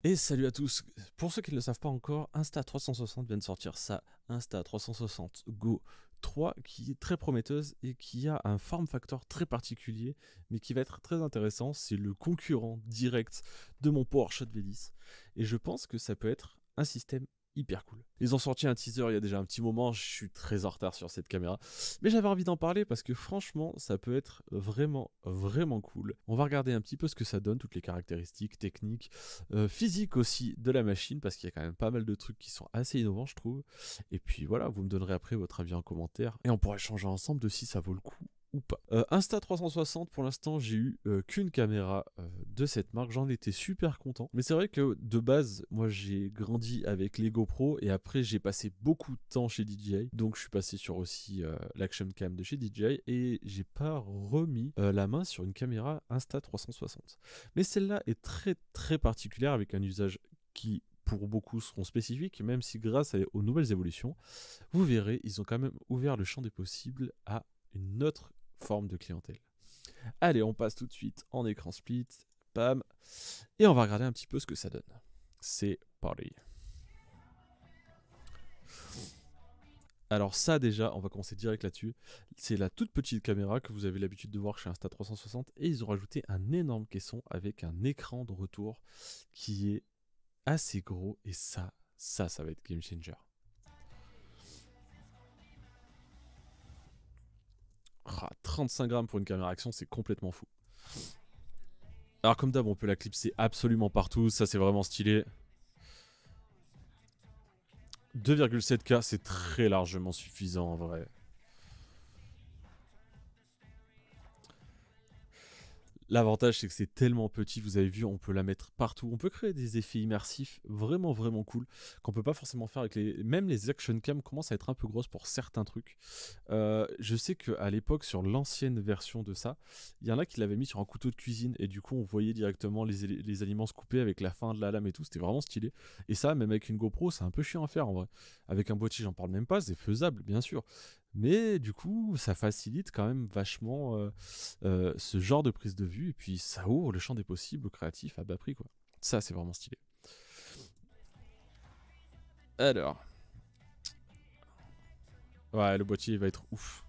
Et salut à tous. Pour ceux qui ne le savent pas encore, Insta360 vient de sortir sa Insta360 Go 3 qui est très prometteuse et qui a un form factor très particulier mais qui va être très intéressant. C'est le concurrent direct de mon PowerShot V10 et je pense que ça peut être un système hyper cool. Ils ont sorti un teaser il y a déjà un petit moment, je suis très en retard sur cette caméra, mais j'avais envie d'en parler parce que franchement ça peut être vraiment cool. On va regarder un petit peu ce que ça donne, toutes les caractéristiques techniques, physiques aussi de la machine, parce qu'il y a quand même pas mal de trucs qui sont assez innovants je trouve. Et puis voilà, vous me donnerez après votre avis en commentaire et on pourra échanger ensemble de si ça vaut le coup ou pas. Insta360, pour l'instant, j'ai eu qu'une caméra de cette marque. J'en étais super content. Mais c'est vrai que de base, moi, j'ai grandi avec les GoPro et après, j'ai passé beaucoup de temps chez DJI. Donc, je suis passé sur aussi l'Action Cam de chez DJI et j'ai pas remis la main sur une caméra Insta360. Mais celle-là est très particulière avec un usage qui pour beaucoup seront spécifiques, même si grâce aux nouvelles évolutions, vous verrez, ils ont quand même ouvert le champ des possibles à une autre forme de clientèle. Allez, on passe tout de suite en écran split, bam, et on va regarder un petit peu ce que ça donne. C'est parti. Alors ça déjà, on va commencer direct là-dessus. C'est la toute petite caméra que vous avez l'habitude de voir chez Insta360 et ils ont rajouté un énorme caisson avec un écran de retour qui est assez gros et ça va être game changer. 35 grammes pour une caméra action, c'est complètement fou. Alors comme d'hab, on peut la clipser absolument partout, ça c'est vraiment stylé. 2,7K, c'est très largement suffisant en vrai. L'avantage, c'est que c'est tellement petit, vous avez vu, on peut la mettre partout. On peut créer des effets immersifs vraiment cool, qu'on peut pas forcément faire avec les... Même les action cam commencent à être un peu grosses pour certains trucs. Je sais qu'à l'époque, sur l'ancienne version de ça, il y en a qui l'avaient mis sur un couteau de cuisine, et du coup, on voyait directement les aliments se couper avec la fin de la lame et tout, c'était vraiment stylé. Et ça, même avec une GoPro, c'est un peu chiant à faire en vrai. Avec un boîtier, j'en parle même pas, c'est faisable, bien sûr. Mais du coup, ça facilite quand même vachement ce genre de prise de vue. Et puis, ça ouvre le champ des possibles créatifs à bas prix, quoi. Ça, c'est vraiment stylé. Alors. Ouais, le boîtier va être ouf.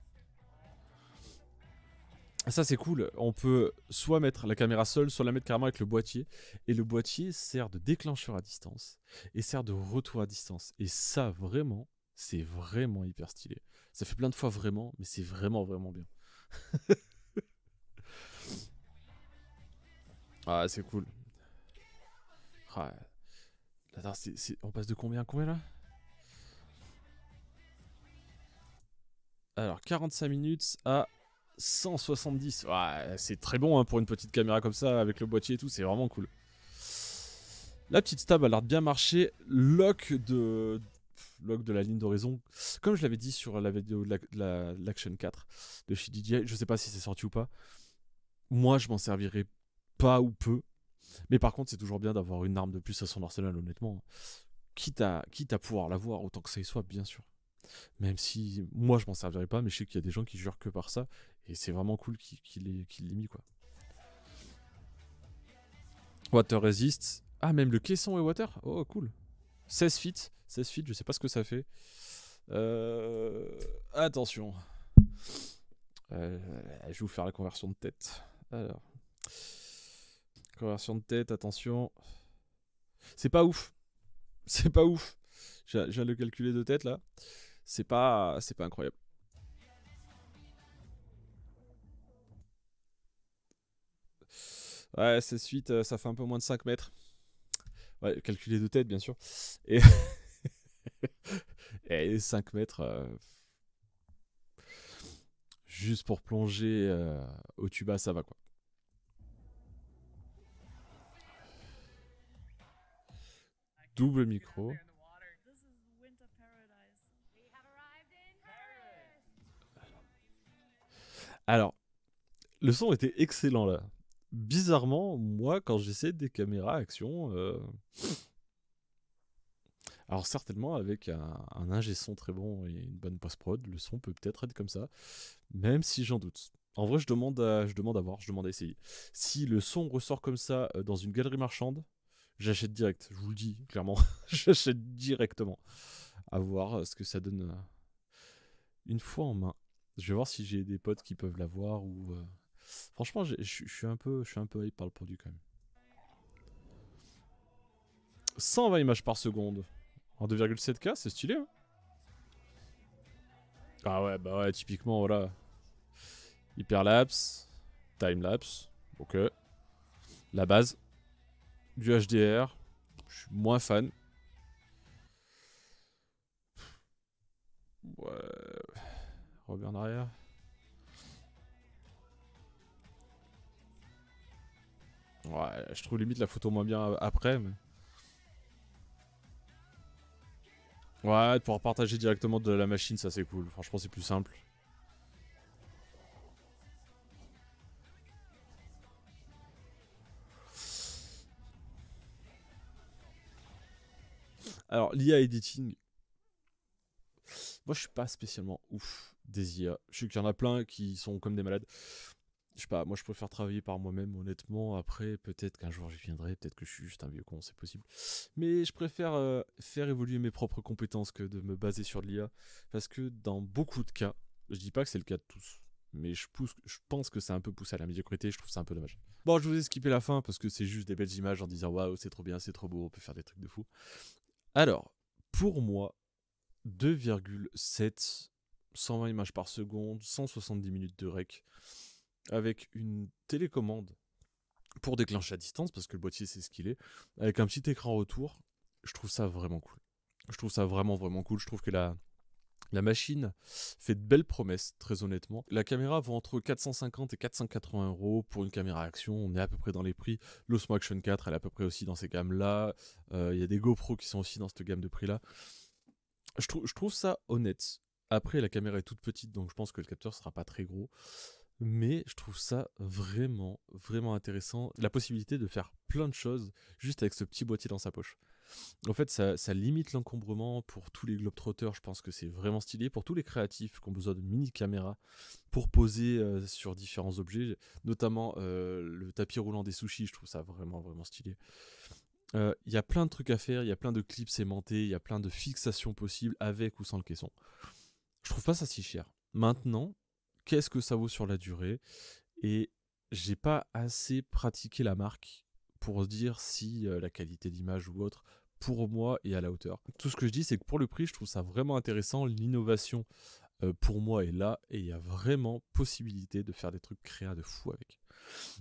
Ça, c'est cool. On peut soit mettre la caméra seule, soit la mettre carrément avec le boîtier. Et le boîtier sert de déclencheur à distance. Et sert de retour à distance. Et ça, vraiment, c'est vraiment hyper stylé. Ça fait plein de fois vraiment, mais c'est vraiment bien. Ah, c'est cool. Ah, attends, on passe de combien à combien là? Alors, 45 minutes à 170. Ouais, c'est très bon hein, pour une petite caméra comme ça, avec le boîtier et tout, c'est vraiment cool. La petite stab a l'air de bien marcher. Lock de la ligne d'horizon. Comme je l'avais dit sur la vidéo de l'Action 4 de chez DJI, je sais pas si c'est sorti ou pas. Moi, je m'en servirai pas ou peu. Mais par contre, c'est toujours bien d'avoir une arme de plus à son arsenal, honnêtement. Quitte à pouvoir l'avoir, autant que ça y soit, bien sûr. Même si moi, je m'en servirai pas, mais je sais qu'il y a des gens qui jurent que par ça. Et c'est vraiment cool qu'il l'ait mis, quoi. Water resist. Ah, même le caisson est water. Oh, cool. 16 feet. 16 feet, je sais pas ce que ça fait. Attention. Je vais vous faire la conversion de tête. Alors. Conversion de tête, attention. C'est pas ouf. C'est pas ouf. Je viens de le calculer de tête là. C'est pas incroyable. Ouais, 16 feet, ça fait un peu moins de 5 mètres. Ouais, calculé de tête, bien sûr. Et, et 5 mètres, juste pour plonger au tuba, ça va quoi. Double micro. Alors, le son était excellent là. Bizarrement, moi, quand j'essaie des caméras action, alors certainement avec un ingé son très bon et une bonne post-prod, le son peut peut-être être comme ça, même si j'en doute. En vrai, je demande à voir, je demande à essayer. Si le son ressort comme ça dans une galerie marchande, j'achète direct, je vous le dis clairement. J'achète directement. À voir ce que ça donne une fois en main. Je vais voir si j'ai des potes qui peuvent l'avoir ou. Franchement, je suis un peu hype par le produit quand même. 120 images par seconde en 2,7K, c'est stylé. Hein, ah ouais, bah ouais, typiquement, voilà. Hyperlapse, timelapse, ok. La base, du HDR, je suis moins fan. Ouais. Reviens en arrière. Ouais, je trouve limite la photo moins bien après, mais. Ouais, de pouvoir partager directement de la machine, ça c'est cool. Franchement, c'est plus simple. Alors, l'IA editing, moi je suis pas spécialement ouf des IA. Je sais qu'il y en a plein qui sont comme des malades. Je sais pas, moi je préfère travailler par moi-même, honnêtement. Après, peut-être qu'un jour j'y viendrai, peut-être que je suis juste un vieux con, c'est possible. Mais je préfère faire évoluer mes propres compétences que de me baser sur de l'IA. Parce que dans beaucoup de cas, je dis pas que c'est le cas de tous, mais je pense que c'est un peu poussé à la médiocrité, je trouve ça un peu dommage. Bon, je vous ai skippé la fin parce que c'est juste des belles images en disant waouh, c'est trop bien, c'est trop beau, on peut faire des trucs de fou. Alors, pour moi, 2,7, 120 images par seconde, 170 minutes de rec, avec une télécommande pour déclencher à distance, parce que le boîtier c'est ce qu'il est, avec un petit écran retour, je trouve ça vraiment cool. Je trouve ça vraiment cool. Je trouve que la machine fait de belles promesses, très honnêtement. La caméra vaut entre 450 et 480 € pour une caméra action. On est à peu près dans les prix. L'Osmo Action 4, elle est à peu près aussi dans ces gammes-là. Il y a des GoPro qui sont aussi dans cette gamme de prix-là. Je trouve ça honnête. Après, la caméra est toute petite, donc je pense que le capteur sera pas très gros. Mais je trouve ça vraiment intéressant. La possibilité de faire plein de choses juste avec ce petit boîtier dans sa poche. En fait, ça limite l'encombrement pour tous les globetrotters. Je pense que c'est vraiment stylé. Pour tous les créatifs qui ont besoin de mini-caméras pour poser sur différents objets, notamment le tapis roulant des sushis, je trouve ça vraiment stylé. Il y a plein de trucs à faire, il y a plein de clips aimantés, il y a plein de fixations possibles avec ou sans le caisson. Je trouve pas ça si cher. Maintenant, qu'est-ce que ça vaut sur la durée? Et j'ai pas assez pratiqué la marque pour se dire si la qualité d'image ou autre, pour moi, est à la hauteur. Tout ce que je dis, c'est que pour le prix, je trouve ça vraiment intéressant. L'innovation, pour moi, est là et il y a vraiment possibilité de faire des trucs créa de fou avec.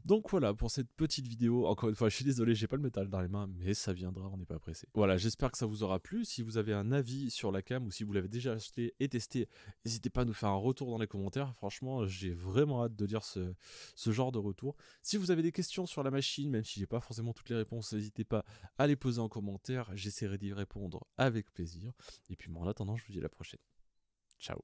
Donc voilà pour cette petite vidéo. Encore une fois, je suis désolé, j'ai pas le métal dans les mains, mais ça viendra, on n'est pas pressé. Voilà, j'espère que ça vous aura plu. Si vous avez un avis sur la cam ou si vous l'avez déjà acheté et testé, n'hésitez pas à nous faire un retour dans les commentaires. Franchement, j'ai vraiment hâte de lire ce genre de retour. Si vous avez des questions sur la machine, même si j'ai pas forcément toutes les réponses, n'hésitez pas à les poser en commentaire. J'essaierai d'y répondre avec plaisir. Et puis en attendant, je vous dis à la prochaine. Ciao.